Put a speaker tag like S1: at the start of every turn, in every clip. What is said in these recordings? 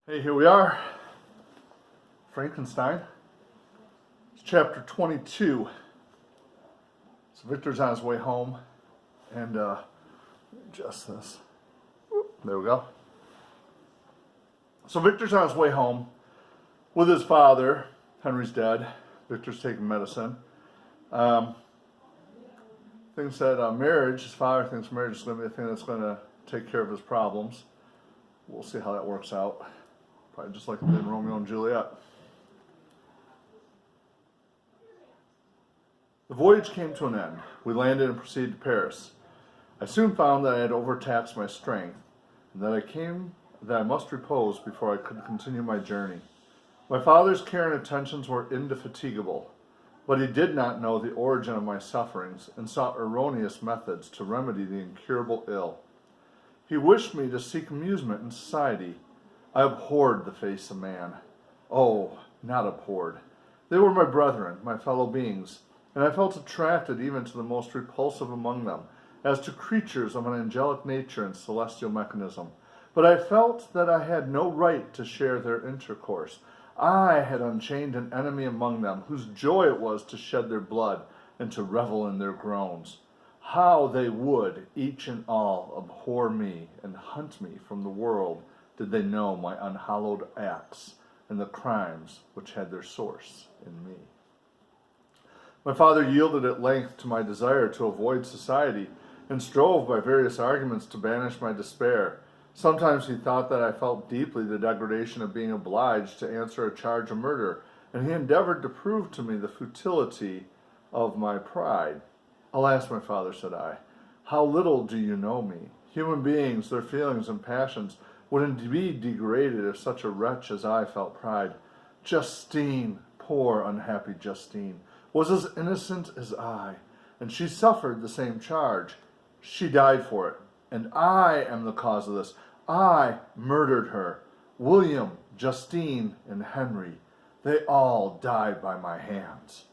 S1: Hey, here we are. Frankenstein. It's chapter 22. So Victor's on his way home, and adjust this. There we go. So Victor's on his way home with his father. Henry's dead. Victor's taking medicine. Thinks that his father thinks marriage is going to be the thing that's going to take care of his problems. We'll see how that works out. Probably just like it did in Romeo and Juliet. The voyage came to an end. We landed and proceeded to Paris. I soon found that I had overtaxed my strength, and that I must repose before I could continue my journey. My father's care and attentions were indefatigable, but he did not know the origin of my sufferings, and sought erroneous methods to remedy the incurable ill. He wished me to seek amusement in society. I abhorred the face of man. Oh, not abhorred. They were my brethren, my fellow beings, and I felt attracted even to the most repulsive among them, as to creatures of an angelic nature and celestial mechanism. But I felt that I had no right to share their intercourse. I had unchained an enemy among them, whose joy it was to shed their blood and to revel in their groans. How they would, each and all, abhor me and hunt me from the world, did they know my unhallowed acts and the crimes which had their source in me. My father yielded at length to my desire to avoid society, and strove by various arguments to banish my despair. Sometimes he thought that I felt deeply the degradation of being obliged to answer a charge of murder, and he endeavored to prove to me the futility of my pride. Alas, my father, said I, how little do you know me? Human beings, their feelings and passions, would indeed be degraded if such a wretch as I felt pride. Justine, poor unhappy Justine, was as innocent as I, and she suffered the same charge. She died for it, and I am the cause of this. I murdered her. William, Justine, and Henry, they all died by my hands.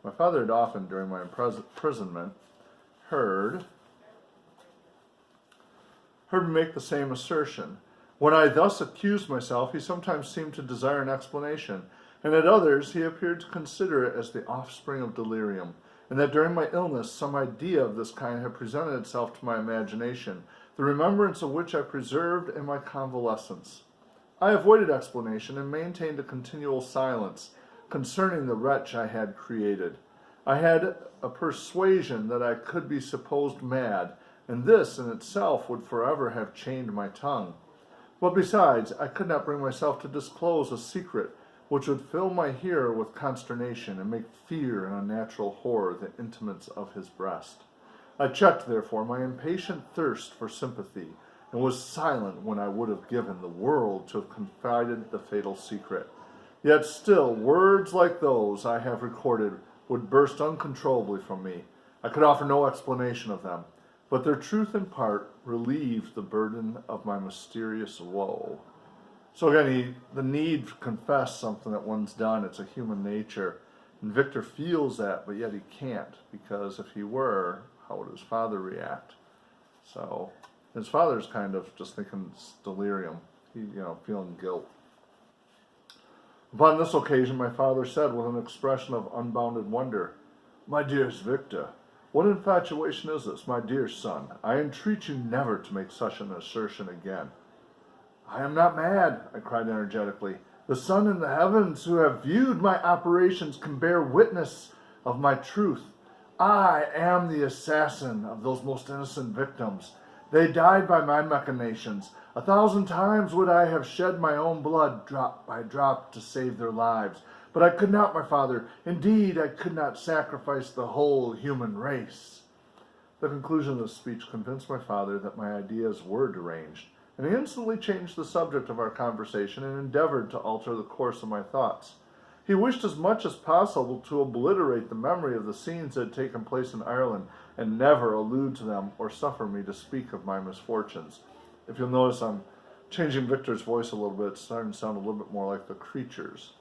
S1: My father had often, during my imprisonment, heard me make the same assertion. When I thus accused myself, he sometimes seemed to desire an explanation, and at others he appeared to consider it as the offspring of delirium, and that during my illness some idea of this kind had presented itself to my imagination, the remembrance of which I preserved in my convalescence. I avoided explanation and maintained a continual silence concerning the wretch I had created. I had a persuasion that I could be supposed mad, and this in itself would forever have chained my tongue. But besides, I could not bring myself to disclose a secret which would fill my hearer with consternation and make fear and unnatural horror the intimates of his breast. I checked, therefore, my impatient thirst for sympathy, and was silent when I would have given the world to have confided the fatal secret. Yet still, words like those I have recorded would burst uncontrollably from me. I could offer no explanation of them, but their truth in part relieved the burden of my mysterious woe. So again, the need to confess something that one's done, it's a human nature. And Victor feels that, but yet he can't, because if he were, how would his father react? So his father's kind of just thinking it's delirium, feeling guilt. Upon this occasion, my father said with an expression of unbounded wonder, "My dearest Victor, what infatuation is this, my dear son? I entreat you never to make such an assertion again." "I am not mad," I cried energetically. "The sun in the heavens who have viewed my operations can bear witness of my truth. I am the assassin of those most innocent victims. They died by my machinations. 1,000 times would I have shed my own blood drop by drop to save their lives. But I could not, my father. Indeed, I could not sacrifice the whole human race." The conclusion of this speech convinced my father that my ideas were deranged, and he instantly changed the subject of our conversation and endeavored to alter the course of my thoughts. He wished as much as possible to obliterate the memory of the scenes that had taken place in Ireland, and never allude to them or suffer me to speak of my misfortunes. If you'll notice, I'm changing Victor's voice a little bit. It's starting to sound a little bit more like the creatures.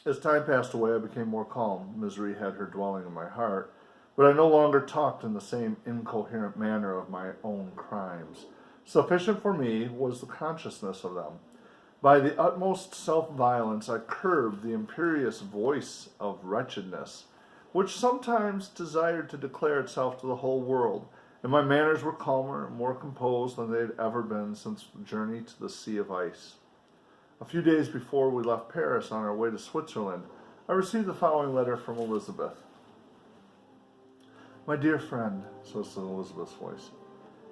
S1: As time passed away, I became more calm. Misery had her dwelling in my heart, but I no longer talked in the same incoherent manner of my own crimes. Sufficient for me was the consciousness of them. By the utmost self-violence I curbed the imperious voice of wretchedness, which sometimes desired to declare itself to the whole world, and my manners were calmer and more composed than they had ever been since the journey to the Sea of Ice. A few days before we left Paris on our way to Switzerland, I received the following letter from Elizabeth. My dear friend, says Elizabeth's voice,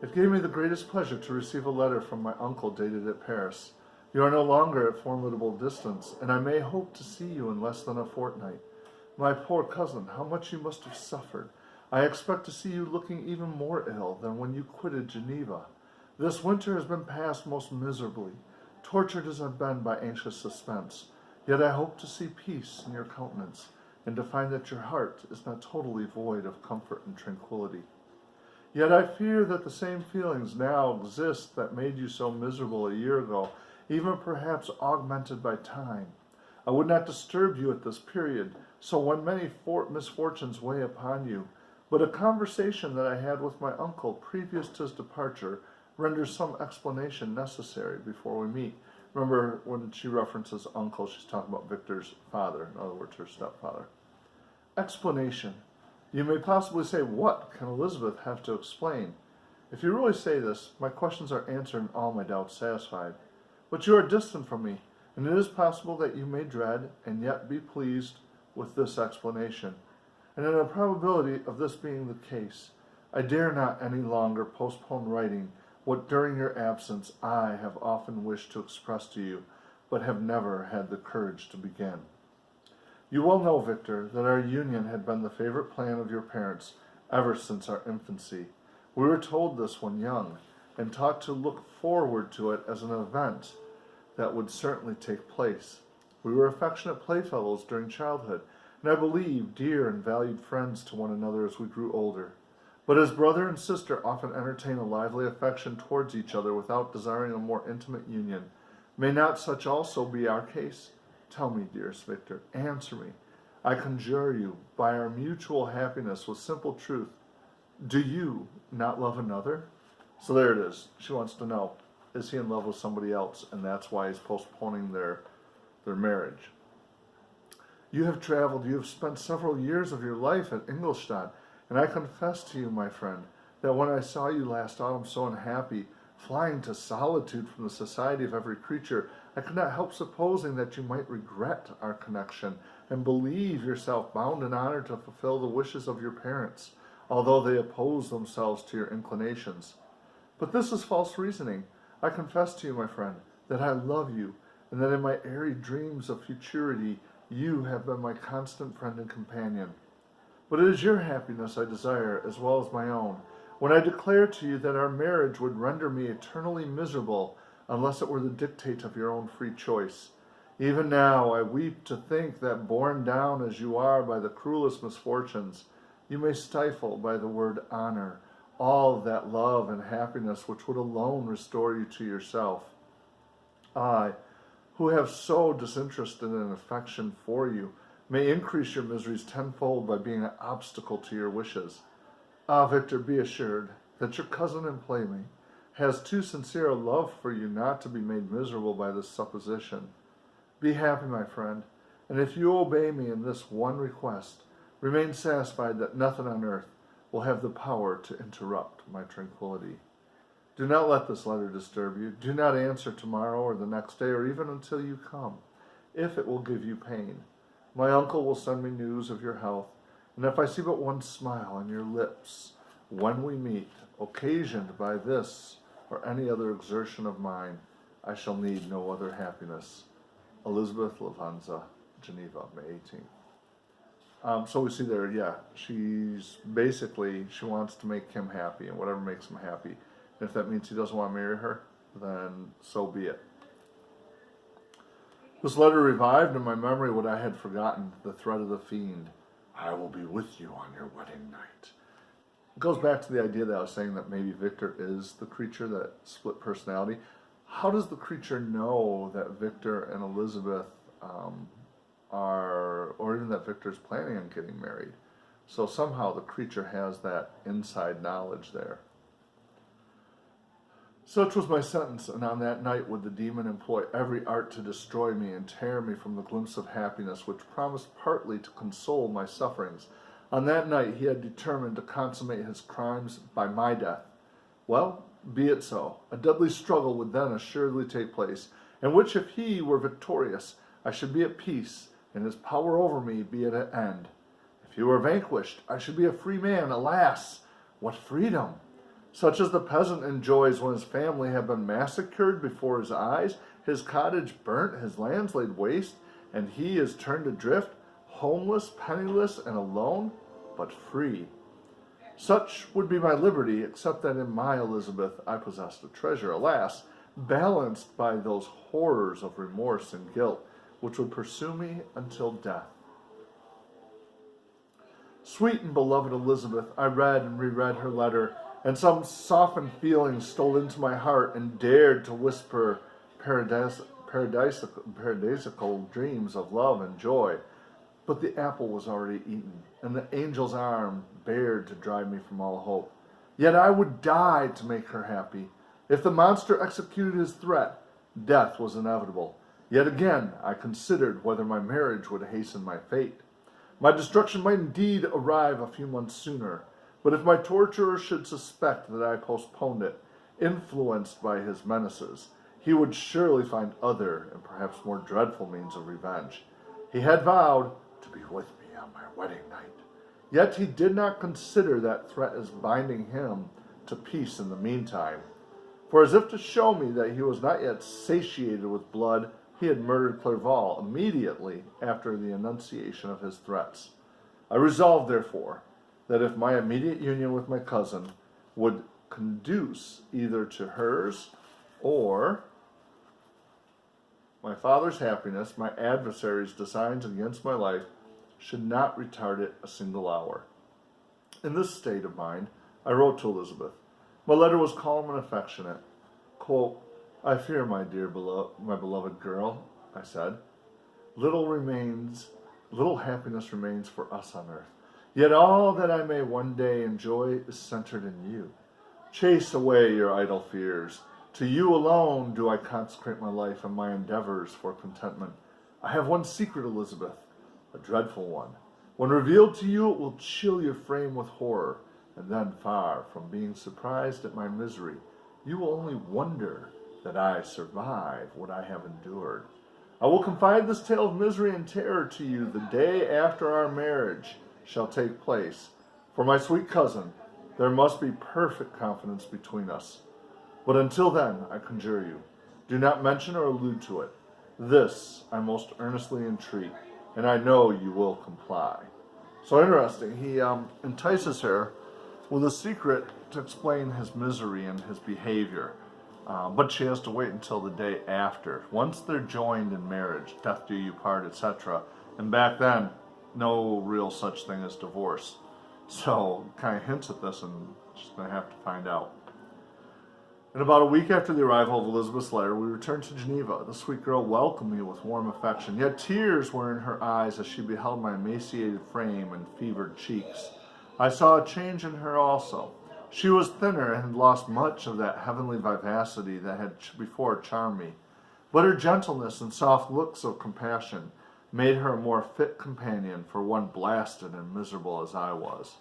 S1: it gave me the greatest pleasure to receive a letter from my uncle dated at Paris. You are no longer at formidable distance, and I may hope to see you in less than a fortnight. My poor cousin, how much you must have suffered. I expect to see you looking even more ill than when you quitted Geneva. This winter has been passed most miserably, tortured as I've been by anxious suspense. Yet I hope to see peace in your countenance, and to find that your heart is not totally void of comfort and tranquility. Yet I fear that the same feelings now exist that made you so miserable a year ago, even perhaps augmented by time. I would not disturb you at this period, so when many misfortunes weigh upon you, but a conversation that I had with my uncle previous to his departure renders some explanation necessary before we meet. Remember, when she references uncle, she's talking about Victor's father, in other words, her stepfather. Explanation. You may possibly say, what can Elizabeth have to explain? If you really say this, my questions are answered and all my doubts satisfied. But you are distant from me, and it is possible that you may dread and yet be pleased with this explanation. And in a probability of this being the case, I dare not any longer postpone writing what during your absence I have often wished to express to you, but have never had the courage to begin. You well know, Victor, that our union had been the favorite plan of your parents ever since our infancy. We were told this when young, and taught to look forward to it as an event that would certainly take place. We were affectionate playfellows during childhood, and I believe dear and valued friends to one another as we grew older. But as brother and sister often entertain a lively affection towards each other without desiring a more intimate union, may not such also be our case? Tell me, dearest Victor, answer me. I conjure you, by our mutual happiness with simple truth, do you not love another? So there it is. She wants to know, is he in love with somebody else? And that's why he's postponing their marriage. You have traveled, you have spent several years of your life at Ingolstadt, and I confess to you, my friend, that when I saw you last autumn so unhappy, flying to solitude from the society of every creature, I could not help supposing that you might regret our connection, and believe yourself bound in honor to fulfill the wishes of your parents, although they oppose themselves to your inclinations. But this is false reasoning. I confess to you, my friend, that I love you, and that in my airy dreams of futurity, you have been my constant friend and companion. But it is your happiness I desire, as well as my own. When I declare to you that our marriage would render me eternally miserable, unless it were the dictate of your own free choice. Even now I weep to think that, borne down as you are by the cruelest misfortunes, you may stifle by the word honor all that love and happiness which would alone restore you to yourself. I, who have so disinterested an affection for you, may increase your miseries tenfold by being an obstacle to your wishes. Ah, Victor, be assured that your cousin and playmate has too sincere a love for you not to be made miserable by this supposition. Be happy, my friend, and if you obey me in this one request, remain satisfied that nothing on earth will have the power to interrupt my tranquility. Do not let this letter disturb you. Do not answer tomorrow or the next day, or even until you come, if it will give you pain. My uncle will send me news of your health, and if I see but one smile on your lips when we meet, occasioned by this or any other exertion of mine, I shall need no other happiness. Elizabeth Lavanza, Geneva, May 18th. So we see there, yeah, she's basically, she wants to make him happy, and whatever makes him happy. And if that means he doesn't want to marry her, then so be it. This letter revived in my memory what I had forgotten, the threat of the fiend. I will be with you on your wedding night. It goes back to the idea that I was saying that maybe Victor is the creature, that split personality. How does the creature know that Victor and Elizabeth are, or even that Victor's planning on getting married? So somehow the creature has that inside knowledge there. Such was my sentence, and on that night would the demon employ every art to destroy me and tear me from the glimpse of happiness which promised partly to console my sufferings. On that night he had determined to consummate his crimes by my death. Well, be it so. A deadly struggle would then assuredly take place, in which if he were victorious, I should be at peace, and his power over me be at an end. If he were vanquished, I should be a free man. Alas, what freedom! Such as the peasant enjoys when his family have been massacred before his eyes, his cottage burnt, his lands laid waste, and he is turned adrift, homeless, penniless, and alone, but free. Such would be my liberty, except that in my Elizabeth I possessed a treasure, alas, balanced by those horrors of remorse and guilt, which would pursue me until death. Sweet and beloved Elizabeth, I read and reread her letter, and some softened feelings stole into my heart and dared to whisper paradisical dreams of love and joy. But the apple was already eaten, and the angel's arm bared to drive me from all hope. Yet I would die to make her happy. If the monster executed his threat, death was inevitable. Yet again I considered whether my marriage would hasten my fate. My destruction might indeed arrive a few months sooner, but if my torturer should suspect that I postponed it, influenced by his menaces, he would surely find other and perhaps more dreadful means of revenge. He had vowed to be with me on my wedding night. Yet he did not consider that threat as binding him to peace in the meantime. For as if to show me that he was not yet satiated with blood, he had murdered Clerval immediately after the enunciation of his threats. I resolved, therefore, that if my immediate union with my cousin would conduce either to hers or my father's happiness, my adversaries' designs against my life should not retard it a single hour. In this state of mind, I wrote to Elizabeth. My letter was calm and affectionate. Quote, I fear, my beloved girl, I said, little happiness remains for us on earth. Yet all that I may one day enjoy is centered in you. Chase away your idle fears. To you alone do I consecrate my life and my endeavors for contentment. I have one secret, Elizabeth, a dreadful one. When revealed to you, it will chill your frame with horror, and then, far from being surprised at my misery, you will only wonder that I survive what I have endured. I will confide this tale of misery and terror to you the day after our marriage shall take place. For my sweet cousin, there must be perfect confidence between us. But until then, I conjure you, do not mention or allude to it. This I most earnestly entreat, and I know you will comply. So interesting, he entices her with a secret to explain his misery and his behavior. But she has to wait until the day after. Once they're joined in marriage, death do you part, etc. And back then, no real such thing as divorce. So kind of hints at this, and she's going to have to find out. And about a week after the arrival of Elizabeth's letter, we returned to Geneva. The sweet girl welcomed me with warm affection, yet tears were in her eyes as she beheld my emaciated frame and fevered cheeks. I saw a change in her also. She was thinner and had lost much of that heavenly vivacity that had before charmed me. But her gentleness and soft looks of compassion made her a more fit companion for one blasted and miserable as I was.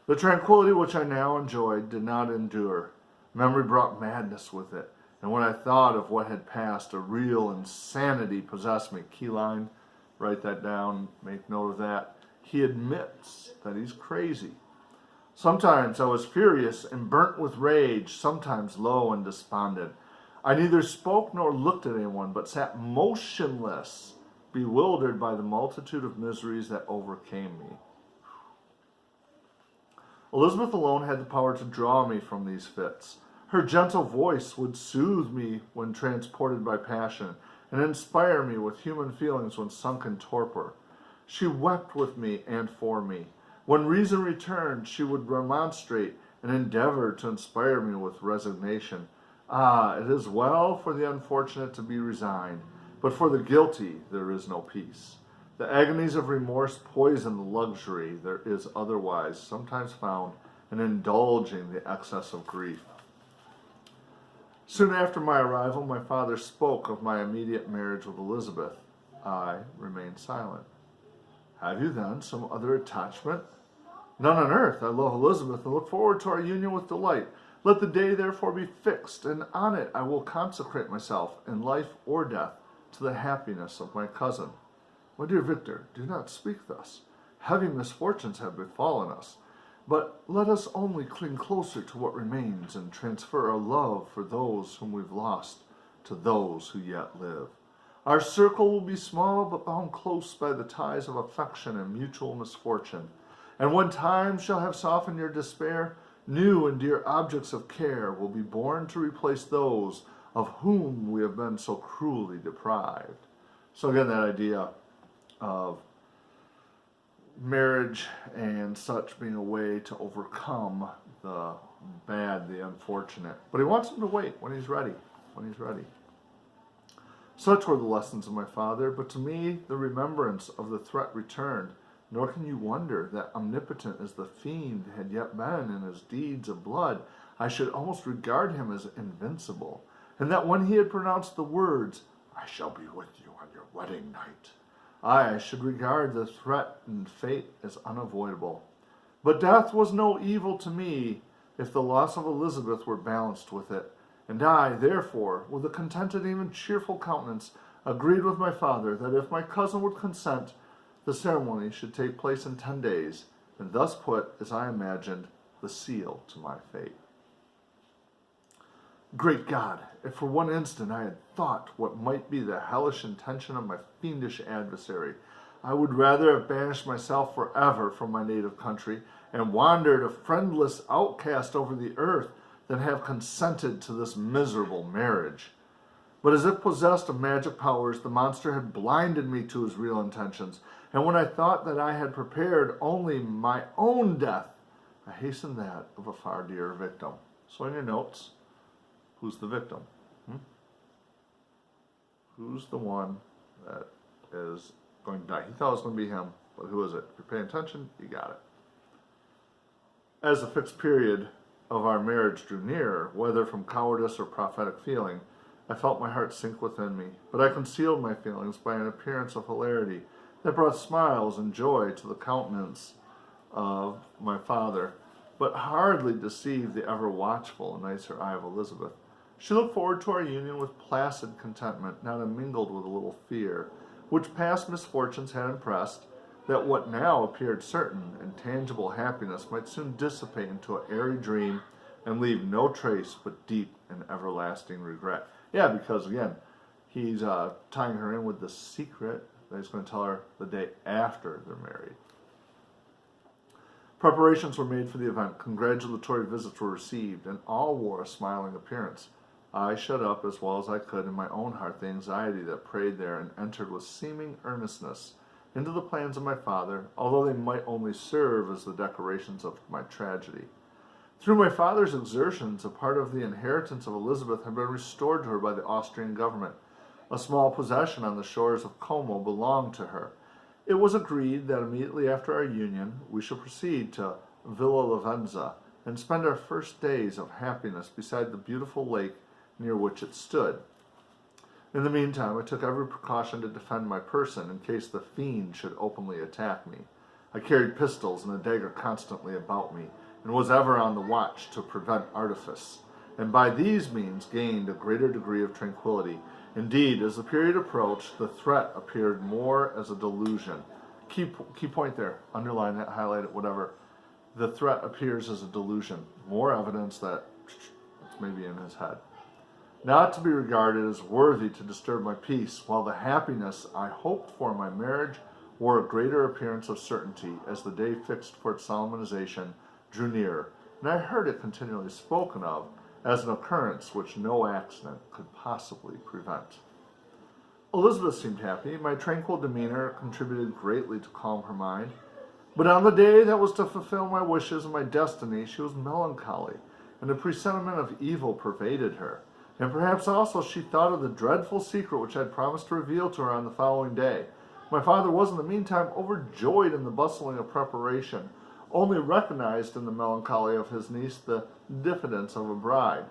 S1: The tranquility which I now enjoyed did not endure. Memory brought madness with it, and when I thought of what had passed, a real insanity possessed me. Keyline, write that down, make note of that. He admits that he's crazy. Sometimes I was furious and burnt with rage, sometimes low and despondent. I neither spoke nor looked at anyone, but sat motionless, bewildered by the multitude of miseries that overcame me. Elizabeth alone had the power to draw me from these fits. Her gentle voice would soothe me when transported by passion, and inspire me with human feelings when sunk in torpor. She wept with me and for me. When reason returned, she would remonstrate and endeavor to inspire me with resignation. Ah, it is well for the unfortunate to be resigned, but for the guilty there is no peace. The agonies of remorse poison the luxury there is otherwise sometimes found in indulging the excess of grief. Soon after my arrival, my father spoke of my immediate marriage with Elizabeth. I remained silent. Have you then some other attachment? None on earth. I love Elizabeth and look forward to our union with delight. Let the day therefore be fixed, and on it I will consecrate myself, in life or death, to the happiness of my cousin. My dear Victor, do not speak thus. Heavy misfortunes have befallen us, but let us only cling closer to what remains and transfer our love for those whom we've lost to those who yet live. Our circle will be small, but bound close by the ties of affection and mutual misfortune. And when time shall have softened your despair, new and dear objects of care will be born to replace those of whom we have been so cruelly deprived. So again, that idea of marriage and such being a way to overcome the bad, the unfortunate. But he wants him to wait when he's ready, Such were the lessons of my father, but to me the remembrance of the threat returned. Nor can you wonder that omnipotent as the fiend had yet been in his deeds of blood, I should almost regard him as invincible, and that when he had pronounced the words, I shall be with you on your wedding night, I should regard the threatened fate as unavoidable. But death was no evil to me if the loss of Elizabeth were balanced with it, and I, therefore, with a contented, even cheerful countenance, agreed with my father that if my cousin would consent, the ceremony should take place in 10 days, and thus put, as I imagined, the seal to my fate. Great God, if for one instant I had thought what might be the hellish intention of my fiendish adversary, I would rather have banished myself forever from my native country and wandered a friendless outcast over the earth than have consented to this miserable marriage. But as if possessed of magic powers, the monster had blinded me to his real intentions, and when I thought that I had prepared only my own death, I hastened that of a far dearer victim. So in your notes, who's the victim? Who's the one that is going to die? He thought it was going to be him, but who is it? If you're paying attention, you got it. As the fixed period of our marriage drew nearer, whether from cowardice or prophetic feeling, I felt my heart sink within me, but I concealed my feelings by an appearance of hilarity that brought smiles and joy to the countenance of my father, but hardly deceived the ever-watchful and nicer eye of Elizabeth. She looked forward to our union with placid contentment, not unmingled with a little fear, which past misfortunes had impressed, that what now appeared certain and tangible happiness might soon dissipate into an airy dream and leave no trace but deep and everlasting regret. Yeah, because again, he's tying her in with the secret that he's going to tell her the day after they're married. Preparations were made for the event. Congratulatory visits were received, and all wore a smiling appearance. I shut up as well as I could in my own heart the anxiety that preyed there, and entered with seeming earnestness into the plans of my father, although they might only serve as the decorations of my tragedy. Through my father's exertions, a part of the inheritance of Elizabeth had been restored to her by the Austrian government. A small possession on the shores of Como belonged to her. It was agreed that immediately after our union we should proceed to Villa Lavenza and spend our first days of happiness beside the beautiful lake near which it stood. In the meantime, I took every precaution to defend my person in case the fiend should openly attack me. I carried pistols and a dagger constantly about me, and was ever on the watch to prevent artifice, and by these means gained a greater degree of tranquillity. Indeed, as the period approached, the threat appeared more as a delusion. Key point there, underline that, highlight it, whatever. The threat appears as a delusion, more evidence that it's maybe in his head. Not to be regarded as worthy to disturb my peace, while the happiness I hoped for my marriage wore a greater appearance of certainty as the day fixed for its solemnization drew nearer, and I heard it continually spoken of as an occurrence which no accident could possibly prevent. Elizabeth seemed happy. My tranquil demeanor contributed greatly to calm her mind. But on the day that was to fulfill my wishes and my destiny, she was melancholy, and a presentiment of evil pervaded her. And perhaps also she thought of the dreadful secret which I had promised to reveal to her on the following day. My father was in the meantime overjoyed in the bustling of preparation, only recognized in the melancholy of his niece the diffidence of a bride.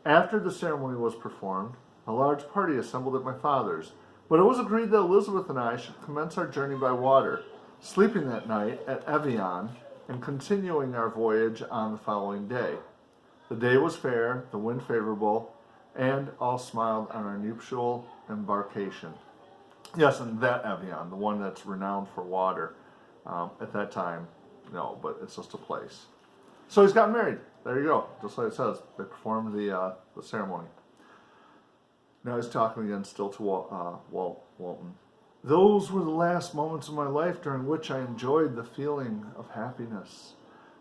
S1: After the ceremony was performed, a large party assembled at my father's, but it was agreed that Elizabeth and I should commence our journey by water, sleeping that night at Evian and continuing our voyage on the following day. The day was fair, the wind favorable, and all smiled on our nuptial embarkation. Yes, and that Evian, the one that's renowned for water, at that time, no, but it's just a place. So he's gotten married. There you go, just like it says. They performed the ceremony. Now he's talking again, still to Walton. Those were the last moments of my life during which I enjoyed the feeling of happiness.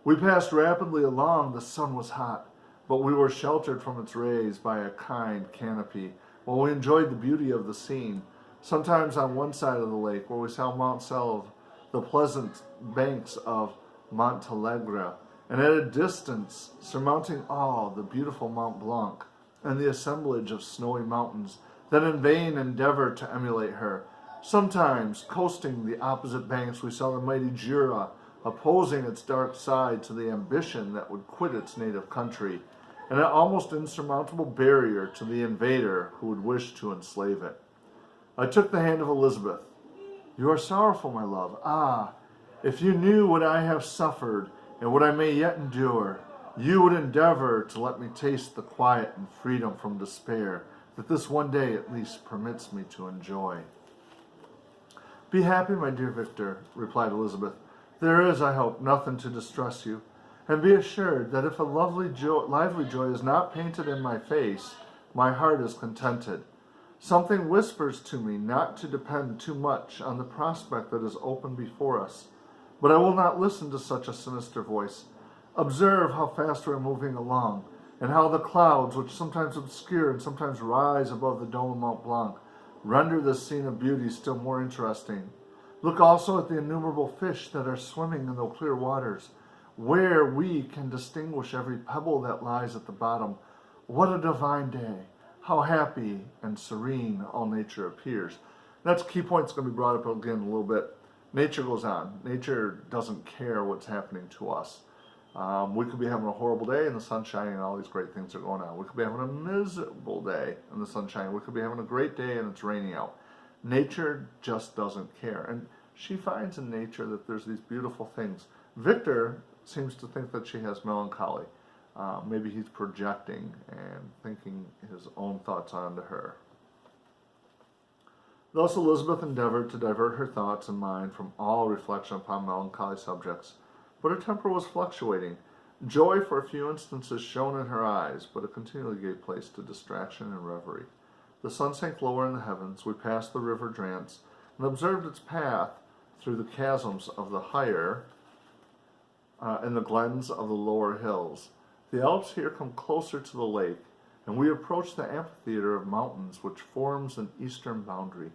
S1: We passed rapidly along. The sun was hot, but we were sheltered from its rays by a kind canopy, while we enjoyed the beauty of the scene. Sometimes on one side of the lake, where we saw Mount Selve, the pleasant banks of Montalegre, and at a distance, surmounting all, the beautiful Mont Blanc, and the assemblage of snowy mountains that in vain endeavor to emulate her. Sometimes, coasting the opposite banks, we saw the mighty Jura, opposing its dark side to the ambition that would quit its native country, and an almost insurmountable barrier to the invader who would wish to enslave it. I took the hand of Elizabeth. You are sorrowful, my love. Ah, if you knew what I have suffered, and what I may yet endure, you would endeavor to let me taste the quiet and freedom from despair that this one day at least permits me to enjoy. Be happy, my dear Victor, replied Elizabeth. There is, I hope, nothing to distress you, and be assured that if a lively joy is not painted in my face, my heart is contented. Something whispers to me not to depend too much on the prospect that is open before us. But I will not listen to such a sinister voice. Observe how fast we are moving along, and how the clouds, which sometimes obscure and sometimes rise above the dome of Mont Blanc, render this scene of beauty still more interesting. Look also at the innumerable fish that are swimming in the clear waters, where we can distinguish every pebble that lies at the bottom. What a divine day! How happy and serene all nature appears. That's a key point that's going to be brought up again in a little bit. Nature goes on. Nature doesn't care what's happening to us. We could be having a horrible day and the sun's shining and all these great things are going on. We could be having a miserable day and the sun's shining. We could be having a great day and it's raining out. Nature just doesn't care. And she finds in nature that there's these beautiful things. Victor seems to think that she has melancholy. Maybe he's projecting and thinking his own thoughts onto her. Thus Elizabeth endeavored to divert her thoughts and mind from all reflection upon melancholy subjects, but her temper was fluctuating. Joy for a few instances shone in her eyes, but it continually gave place to distraction and reverie. The sun sank lower in the heavens. We passed the river Drance and observed its path through the chasms of the higher and the glens of the lower hills. The Alps here come closer to the lake, and we approached the amphitheater of mountains which forms an eastern boundary.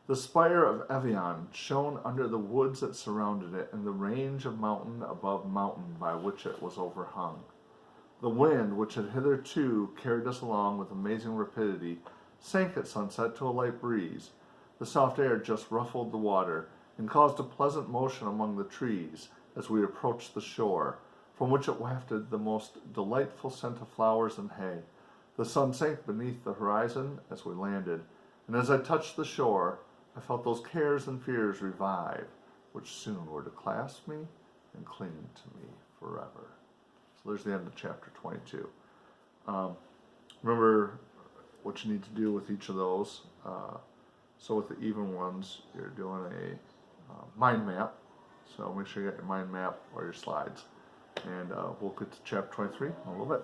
S1: The spire of Evian shone under the woods that surrounded it, and the range of mountain above mountain by which it was overhung. The wind, which had hitherto carried us along with amazing rapidity, sank at sunset to a light breeze. The soft air just ruffled the water, and caused a pleasant motion among the trees as we approached the shore, from which it wafted the most delightful scent of flowers and hay. The sun sank beneath the horizon as we landed, and as I touched the shore, I felt those cares and fears revive, which soon were to clasp me and cling to me forever. So there's the end of chapter 22. Remember what you need to do with each of those. So with the even ones, you're doing a mind map. So make sure you get your mind map or your slides. And we'll get to chapter 23 in a little bit.